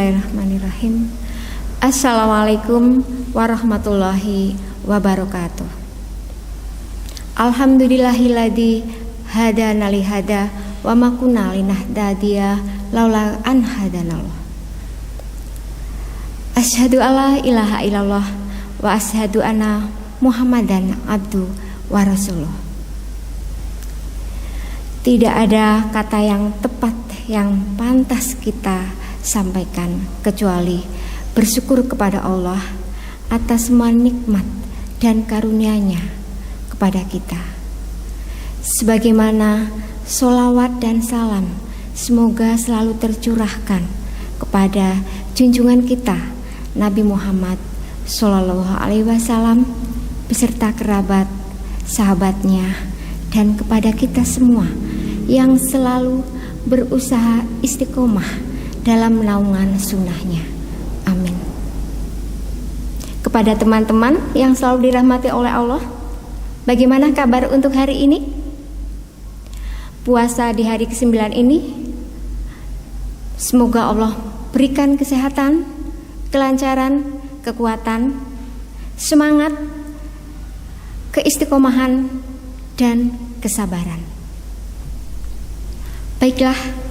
Bismillahirrahmanirrahim. Assalamualaikum warahmatullahi wabarakatuh. Alhamdulillahilladzi hadana li hada wa ma kunna linahtadiya laula an hadanallah. Asyhadu alla ilaha illallah wa asyhadu anna Muhammadan abdu wa rasuluh. Tidak ada kata yang tepat yang pantas kita sampaikan kecuali bersyukur kepada Allah atas semua nikmat dan karunia-Nya kepada kita. Sebagaimana sholawat dan salam semoga selalu tercurahkan kepada junjungan kita Nabi Muhammad Sallallahu Alaihi Wasallam beserta kerabat, sahabatnya, dan kepada kita semua yang selalu berusaha istiqomah dalam naungan sunnahnya. Amin. Kepada teman-teman yang selalu dirahmati oleh Allah, bagaimana kabar untuk hari ini? Puasa di hari ke-9 ini, semoga Allah berikan kesehatan, kelancaran, kekuatan, semangat, keistiqomahan, dan kesabaran. Baiklah,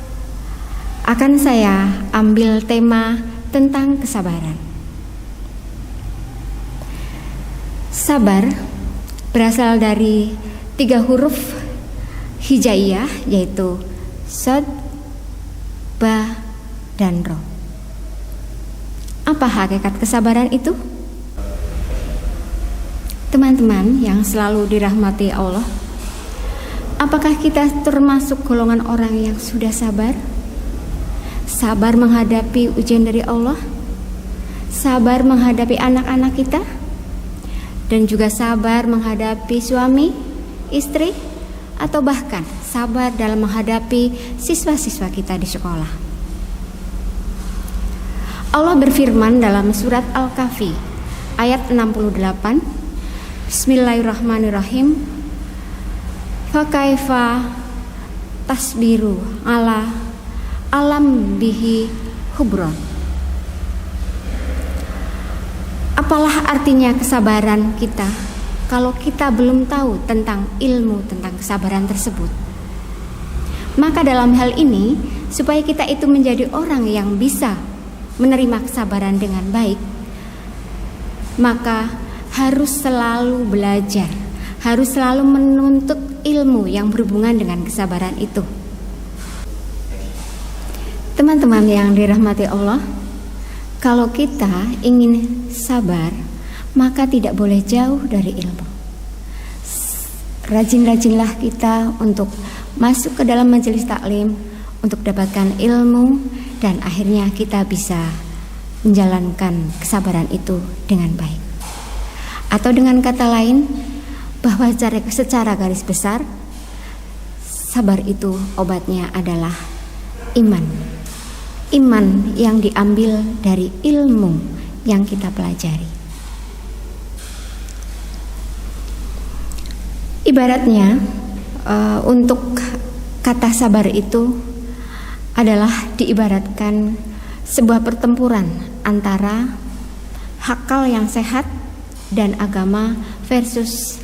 akan saya ambil tema tentang kesabaran. Sabar berasal dari 3 huruf hijaiyah, yaitu sod, ba, dan ro. Apa hakikat kesabaran itu? Teman-teman yang selalu dirahmati Allah, apakah kita termasuk golongan orang yang sudah sabar? Sabar menghadapi ujian dari Allah, sabar menghadapi anak-anak kita, dan juga sabar menghadapi suami, istri, atau bahkan sabar dalam menghadapi siswa-siswa kita di sekolah. Allah berfirman dalam surat Al-Kahfi ayat 68, Bismillahirrahmanirrahim. Fakaifa tasbiru ala alam bihi hubron. Apalah artinya kesabaran kita kalau kita belum tahu tentang ilmu tentang kesabaran tersebut? Maka dalam hal ini, supaya kita itu menjadi orang yang bisa menerima kesabaran dengan baik, maka harus selalu belajar, harus selalu menuntut ilmu yang berhubungan dengan kesabaran itu. Teman-teman yang dirahmati Allah, kalau kita ingin sabar, maka tidak boleh jauh dari ilmu. Rajin-rajinlah kita untuk masuk ke dalam majelis taklim, untuk dapatkan ilmu, dan akhirnya kita bisa menjalankan kesabaran itu dengan baik. Atau dengan kata lain, bahwa secara garis besar, sabar itu obatnya adalah iman. Iman yang diambil dari ilmu yang kita pelajari. Ibaratnya untuk kata sabar itu adalah diibaratkan sebuah pertempuran antara akal yang sehat dan agama versus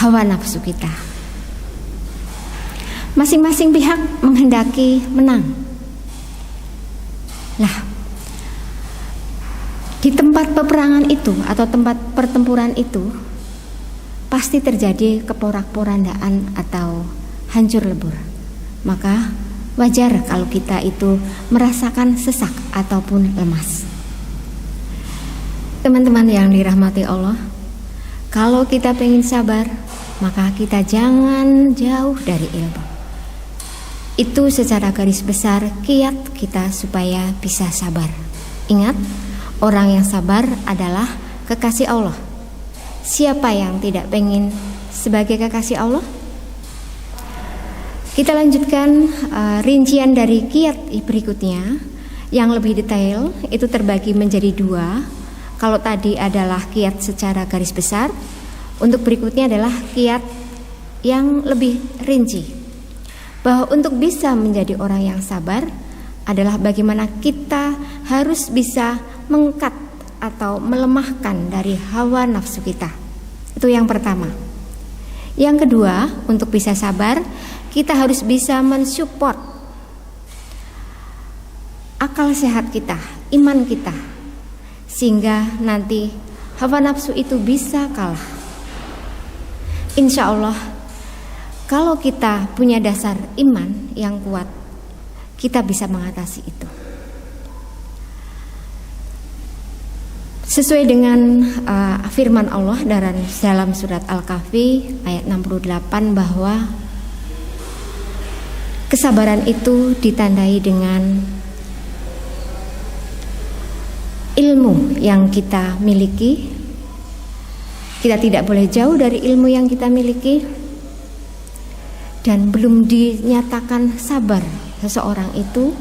hawa nafsu kita. Masing-masing pihak menghendaki menang. Lah, di tempat peperangan itu atau tempat pertempuran itu pasti terjadi keporak-porandaan atau hancur lebur. Maka wajar kalau kita itu merasakan sesak ataupun lemas. Teman-teman yang dirahmati Allah, kalau kita pengen sabar, maka kita jangan jauh dari ilmu. Itu secara garis besar kiat kita supaya bisa sabar. Ingat, orang yang sabar adalah kekasih Allah. Siapa yang tidak pengen sebagai kekasih Allah? Kita lanjutkan rincian dari kiat berikutnya yang lebih detail. Itu terbagi menjadi 2. Kalau tadi adalah kiat secara garis besar, untuk berikutnya adalah kiat yang lebih rinci, bahwa untuk bisa menjadi orang yang sabar, adalah bagaimana kita harus bisa mengkat atau melemahkan dari hawa nafsu kita. Itu yang pertama. Yang kedua, untuk bisa sabar, kita harus bisa mensupport akal sehat kita, iman kita, sehingga nanti hawa nafsu itu bisa kalah. Insya Allah, kalau kita punya dasar iman yang kuat, kita bisa mengatasi itu. Sesuai dengan firman Allah dalam surat Al-Kahfi ayat 68 bahwa kesabaran itu ditandai dengan ilmu yang kita miliki. Kita tidak boleh jauh dari ilmu yang kita miliki, dan belum dinyatakan sabar seseorang itu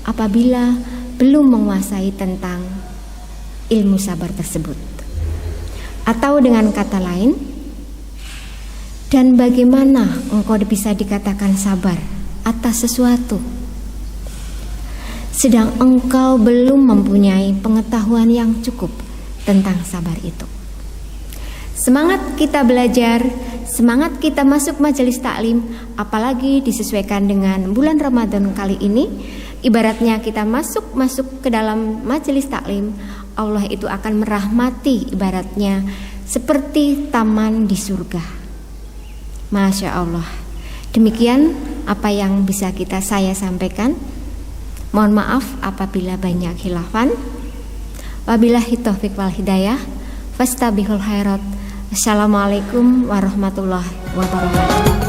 apabila belum menguasai tentang ilmu sabar tersebut. Atau dengan kata lain, dan bagaimana engkau bisa dikatakan sabar atas sesuatu sedang engkau belum mempunyai pengetahuan yang cukup tentang sabar itu. Semangat kita belajar, semangat kita masuk majelis taklim, apalagi disesuaikan dengan bulan Ramadan kali ini. Ibaratnya kita masuk ke dalam majelis taklim, Allah itu akan merahmati, ibaratnya seperti taman di surga. Masya Allah. Demikian apa yang bisa saya sampaikan. Mohon maaf apabila banyak khilafan. Wabillahi taufiq wal hidayah. Fastabihul khairat. Assalamualaikum warahmatullahi wabarakatuh.